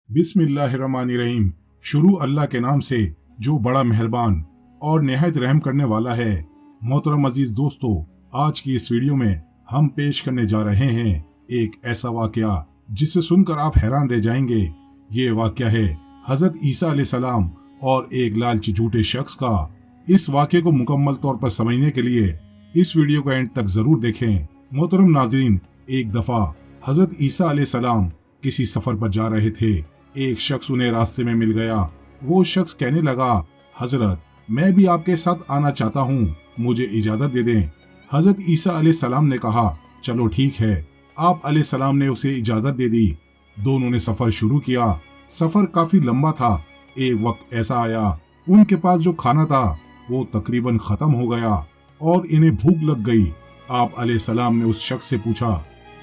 बिस्मिल्लाहिर्रहमानिर्रहीम। शुरू अल्लाह के नाम से जो बड़ा मेहरबान और निहायत रहम करने वाला है। मोहतरम अजीज दोस्तों, आज की इस वीडियो में हम पेश करने जा रहे हैं एक ऐसा वाकया जिसे सुनकर आप हैरान रह जाएंगे। ये वाकया है हजरत ईसा अलैहिस्सलाम और एक लालची झूठे शख्स का। इस वाकये को मुकम्मल तौर पर समझने के लिए इस वीडियो को एंड तक जरूर देखें। मोहतरम नाजरीन, एक दफा हजरत ईसा अलैहिस्सलाम किसी सफर पर जा रहे थे। एक शख्स उन्हें रास्ते में मिल गया। वो शख्स कहने लगा, हजरत मैं भी आपके साथ आना चाहता हूँ, मुझे इजाजत दे दें। हजरत ईसा अलैहिस्सलाम ने कहा, चलो ठीक है। आप अलैहिस्सलाम ने उसे इजाजत दे दी। दोनों ने सफर शुरू किया। सफर काफी लंबा था। एक वक्त ऐसा आया, उनके पास जो खाना था वो तकरीबन खत्म हो गया और इन्हें भूख लग गई। आप अलैहिस्सलाम ने उस शख्स से पूछा,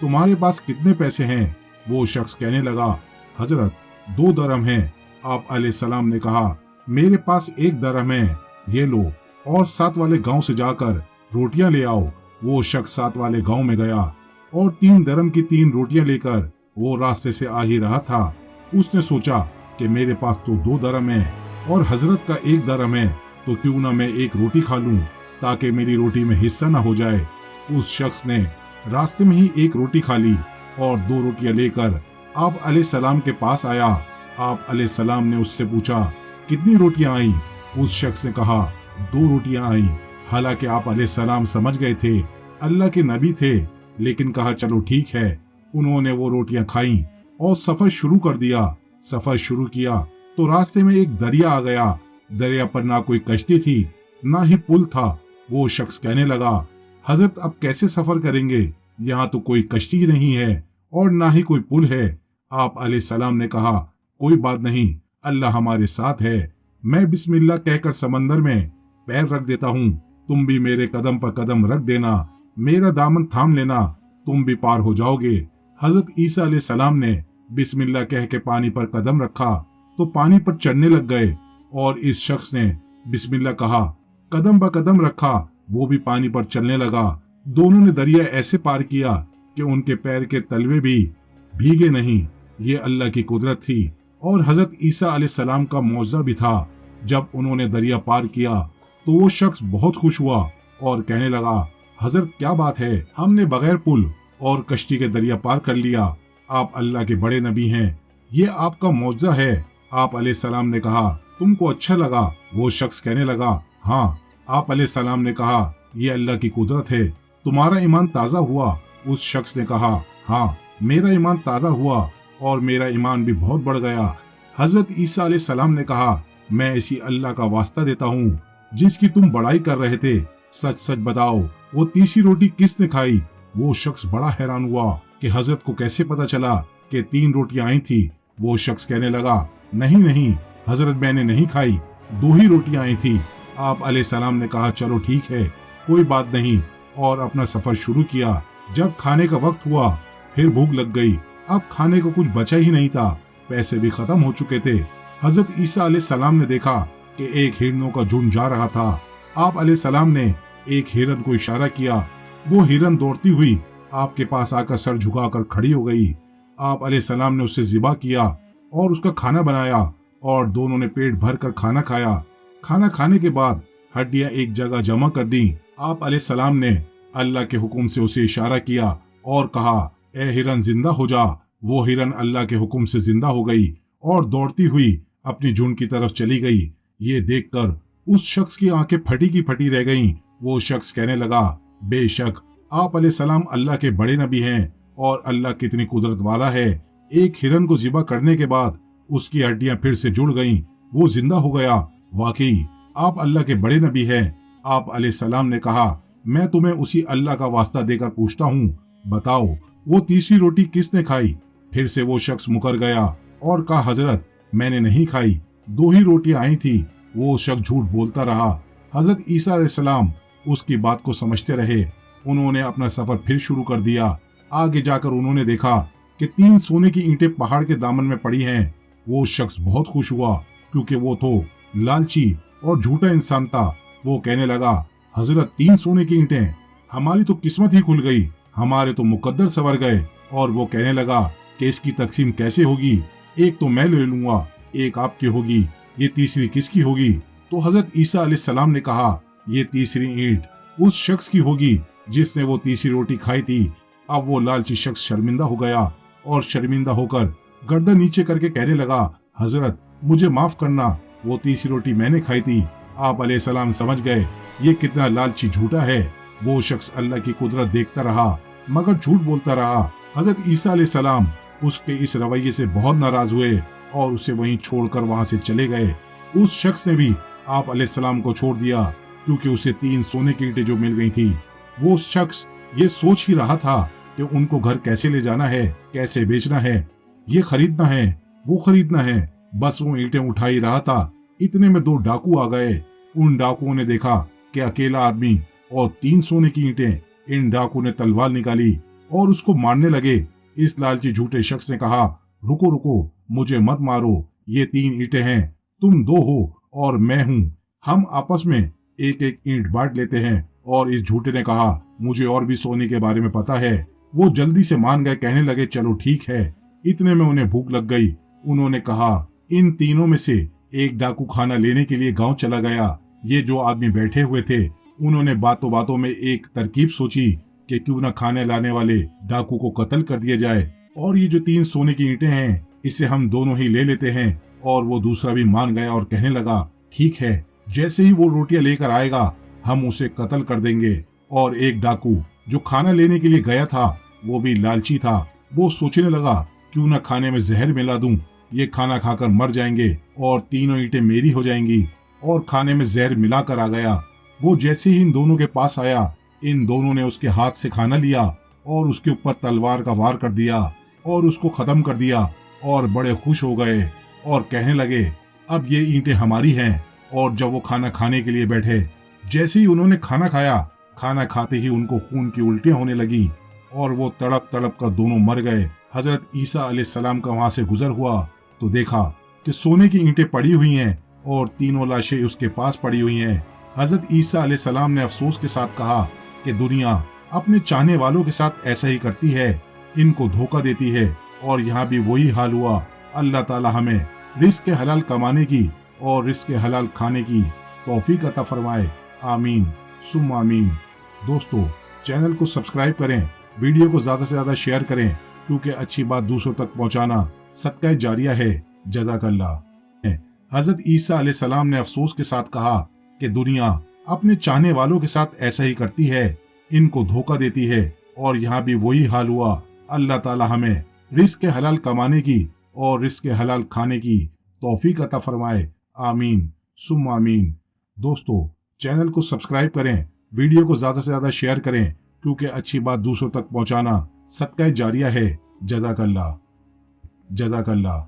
तुम्हारे पास कितने पैसे हैं? वो शख्स कहने लगा, हजरत 2 दरहम हैं। आप अलैहिस्सलाम ने कहा, मेरे पास 1 दरहम है, ये लो और साथ वाले गांव से जाकर रोटियां ले आओ। वो शख्स साथ वाले गांव में गया और 3 दरहम की 3 रोटियां लेकर वो रास्ते से आ ही रहा था। उसने सोचा कि मेरे पास तो 2 दरहम है और हजरत का 1 दरहम है, तो क्यों ना मैं 1 रोटी खा लूं ताकि मेरी रोटी में हिस्सा ना हो जाए। उस शख्स ने रास्ते में ही 1 रोटी खा ली और 2 रोटियां लेकर आप अलैहिस्सलाम के पास आया। आप अलैहिस्सलाम ने उससे पूछा, कितनी रोटियां आई? उस शख्स ने कहा, 2 रोटियां आई। हालांकि आप अलैहिस्सलाम समझ गए थे अल्लाह के नबी थे, लेकिन कहा चलो ठीक है। उन्होंने वो रोटियां खाई और सफर शुरू कर दिया। सफर शुरू किया तो रास्ते में एक दरिया आ गया। दरिया पर ना कोई कश्ती थी ना ही पुल था। वो शख्स कहने लगा, हजरत अब कैसे सफर करेंगे? यहाँ तो कोई कश्ती नहीं है और ना ही कोई पुल है। आप अलैहिस्सलाम ने कहा, कोई बात नहीं, अल्लाह हमारे साथ है। मैं बिस्मिल्लाह कहकर समंदर में पैर रख देता हूँ, तुम भी मेरे कदम पर कदम रख देना, मेरा दामन थाम लेना, तुम भी पार हो जाओगे। हजरत ईसा अलैहिस्सलाम ने बिस्मिल्लाह कह के पानी पर कदम रखा तो पानी पर चढ़ने लग गए और इस शख्स ने बिस्मिल्लाह कहा, कदम ब कदम रखा, वो भी पानी पर चलने लगा। दोनों ने दरिया ऐसे पार किया कि उनके पैर के तलवे भी भीगे नहीं। ये अल्लाह की कुदरत थी और हजरत ईसा अलैहिस्सलाम का मौजज़ा भी था। जब उन्होंने दरिया पार किया तो वो शख्स बहुत खुश हुआ और कहने लगा, हजरत क्या बात है, हमने बगैर पुल और कश्ती के दरिया पार कर लिया। आप अल्लाह के बड़े नबी हैं, ये आपका मौजज़ा है। आप अलैहिस्सलाम ने कहा, तुमको अच्छा लगा? वो शख्स कहने लगा, हाँ। आप अलैहिस्सलाम ने कहा, ये अल्लाह की कुदरत है, तुम्हारा ईमान ताज़ा हुआ? उस शख्स ने कहा, हाँ, मेरा ईमान ताज़ा हुआ और मेरा ईमान भी बहुत बढ़ गया। हजरत ईसा अलैहिस्सलाम ने कहा, मैं इसी अल्लाह का वास्ता देता हूँ जिसकी तुम बड़ाई कर रहे थे, सच सच बताओ वो तीसरी रोटी किसने खाई? वो शख्स बड़ा हैरान हुआ कि हजरत को कैसे पता चला कि 3 रोटियां आई थी। वो शख्स कहने लगा, नहीं नहीं हजरत, मैंने नहीं खाई, 2 ही रोटियां आई थी। आप अलैहिस्सलाम ने कहा, चलो ठीक है, कोई बात नहीं, और अपना सफर शुरू किया। जब खाने का वक्त हुआ फिर भूख लग गई। अब खाने को कुछ बचा ही नहीं था, पैसे भी खत्म हो चुके थे। हजरत ईसा अलैहिस्सलाम ने देखा कि एक हिरणों का झुंड जा रहा था। आप अलैहिस्सलाम ने एक हिरन को इशारा किया। वो हिरन दौड़ती हुई आपके पास आकर सर झुकाकर खड़ी हो गई। आप अलैहिस्सलाम ने उसे ज़िबा किया और उसका खाना बनाया और दोनों ने पेट भर कर खाना खाया। खाना खाने के बाद हड्डियां एक जगह जमा कर दी। आप अलैहिस्सलाम ने अल्लाह के हुक्म से उसे इशारा किया और कहा, ए हिरन जिंदा हो जा। वो हिरन अल्लाह के हुक्म से जिंदा हो गई और दौड़ती हुई अपनी झुंड की तरफ चली गई। ये देखकर उस शख्स की आंखें फटी की फटी रह गईं। वो शख्स कहने लगा, बेशक आप अलैहिस्सलाम अल्लाह के बड़े नबी हैं और अल्लाह कितनी कुदरत वाला है। एक हिरन को ज़िबा करने के बाद उसकी हड्डियां फिर से जुड़ गईं, वो जिंदा हो गया। वाकई आप अल्लाह के बड़े नबी हैं। आप अलैहिस्सलाम ने कहा, मैं तुम्हें उसी अल्लाह का वास्ता देकर पूछता हूँ, बताओ वो तीसरी रोटी किसने खाई? फिर से वो शख्स मुकर गया और कहा, हजरत मैंने नहीं खाई, 2 ही रोटियां आई थी। वो शख्स झूठ बोलता रहा। हजरत ईसा अलैहिस्सलाम उसकी बात को समझते रहे। उन्होंने अपना सफर फिर शुरू कर दिया। आगे जाकर उन्होंने देखा कि 3 सोने की ईंटें पहाड़ के दामन में पड़ी हैं। वो शख्स बहुत खुश हुआ क्योंकि वो तो लालची और झूठा इंसान था। वो कहने लगा, हजरत 3 सोने की ईंटें, हमारी तो किस्मत ही खुल गई, हमारे तो मुकद्दर संवर गए। और वो कहने लगा कि इसकी तकसीम कैसे होगी? एक तो मैं ले लूंगा, एक आपकी होगी, ये तीसरी किसकी होगी? तो हजरत ईसा अलैहिस्सलाम ने कहा, ये तीसरी ईंट उस शख्स की होगी जिसने वो तीसरी रोटी खाई थी। अब वो लालची शख्स शर्मिंदा हो गया और शर्मिंदा होकर गर्दन नीचे करके कहने लगा, हजरत मुझे माफ करना, वो तीसरी रोटी मैंने खाई थी। आप अलैहिस्सलाम समझ गए ये कितना लालची झूठा है। वो शख्स अल्लाह की कुदरत देखता रहा मगर झूठ बोलता रहा। हजरत ईसा अलैहिस्सलाम उसके इस रवैये से बहुत नाराज हुए और उसे वहीं छोड़कर वहां से चले गए। उस शख्स ने भी आप अलैहिस्सलाम को छोड़ दिया क्योंकि उसे 3 सोने की ईंटें जो मिल गई थी। वो शख्स ये सोच ही रहा था कि उनको घर कैसे ले जाना है, कैसे बेचना है, ये खरीदना है, वो खरीदना है। बस वो ईंटें उठा ही रहा था, इतने में 2 डाकू आ गए। उन डाकुओं ने देखा कि अकेला आदमी और 3 सोने की ईंटें। इन डाकू ने तलवार निकाली और उसको मारने लगे। इस लालची झूठे शख्स ने कहा, रुको रुको, मुझे मत मारो, ये 3 ईंटें हैं, तुम 2 हो और मैं हूँ, हम आपस में एक एक ईंट बांट लेते हैं। और इस झूठे ने कहा, मुझे और भी सोने के बारे में पता है। वो जल्दी से मान गए, कहने लगे चलो ठीक है। इतने में उन्हें भूख लग गई। उन्होंने कहा, इन तीनों में से एक डाकू खाना लेने के लिए गांव चला गया। ये जो आदमी बैठे हुए थे उन्होंने बातों बातों में एक तरकीब सोची कि क्यों न खाने लाने वाले डाकू को कत्ल कर दिया जाए और ये जो 3 सोने की ईंटें हैं इसे हम दोनों ही ले लेते हैं। और वो दूसरा भी मान गया और कहने लगा, ठीक है, जैसे ही वो रोटियां लेकर आएगा हम उसे कत्ल कर देंगे। और एक डाकू जो खाना लेने के लिए गया था वो भी लालची था। वो सोचने लगा, क्यों न खाने में जहर मिला दूं, ये खाना खाकर मर जाएंगे और तीनों ईंटें मेरी हो जाएंगी। और खाने में जहर मिलाकर आ गया। वो जैसे ही इन दोनों के पास आया, इन दोनों ने उसके हाथ से खाना लिया और उसके ऊपर तलवार का वार कर दिया और उसको खत्म कर दिया। और बड़े खुश हो गए और कहने लगे, अब ये ईंटें हमारी हैं। और जब वो खाना खाने के लिए बैठे, जैसे ही उन्होंने खाना खाया, खाना खाते ही उनको खून की उल्टियां होने लगी और वो तड़प तड़प कर दोनों मर गए। हजरत ईसा अलैहिस्सलाम का वहां से गुजर हुआ तो देखा कि सोने की ईंटें पड़ी हुई हैं और तीनों लाशें उसके पास पड़ी हुई हैं। हजरत ईसा अलैहिस्सलाम ने अफसोस के साथ कहा कि दुनिया अपने चाहने वालों के साथ ऐसा ही करती है, इनको धोखा देती है। और यहाँ भी वही हाल हुआ। अल्लाह ताला हमें रिस्क के हलाल कमाने की और रिस्क के हलाल खाने की तौफीक अता फरमाए। आमीन सुम आमीन। दोस्तों, चैनल को सब्सक्राइब करें, वीडियो को ज्यादा से ज्यादा शेयर करें क्योंकि अच्छी बात दूसरों तक पहुंचाना सदका जारिया है। जज़ाकल्लाह। हजरत ईसा अलैहिस्सलाम ने अफसोस के साथ कहा कि दुनिया अपने चाहने वालों के साथ ऐसा ही करती है, इनको धोखा देती है। और यहाँ भी वही हाल हुआ। अल्लाह ताला हमें रिस्क के हलाल कमाने की और रिस्क के हलाल खाने की तौफीक अता फरमाए। आमीन सुम आमीन। दोस्तों, चैनल को सब्सक्राइब करें, वीडियो को ज्यादा से ज्यादा शेयर करें क्योंकि अच्छी बात दूसरों तक पहुंचाना सदका जारिया है। जज़ाकल्लाह। जज़ाकल्लाह।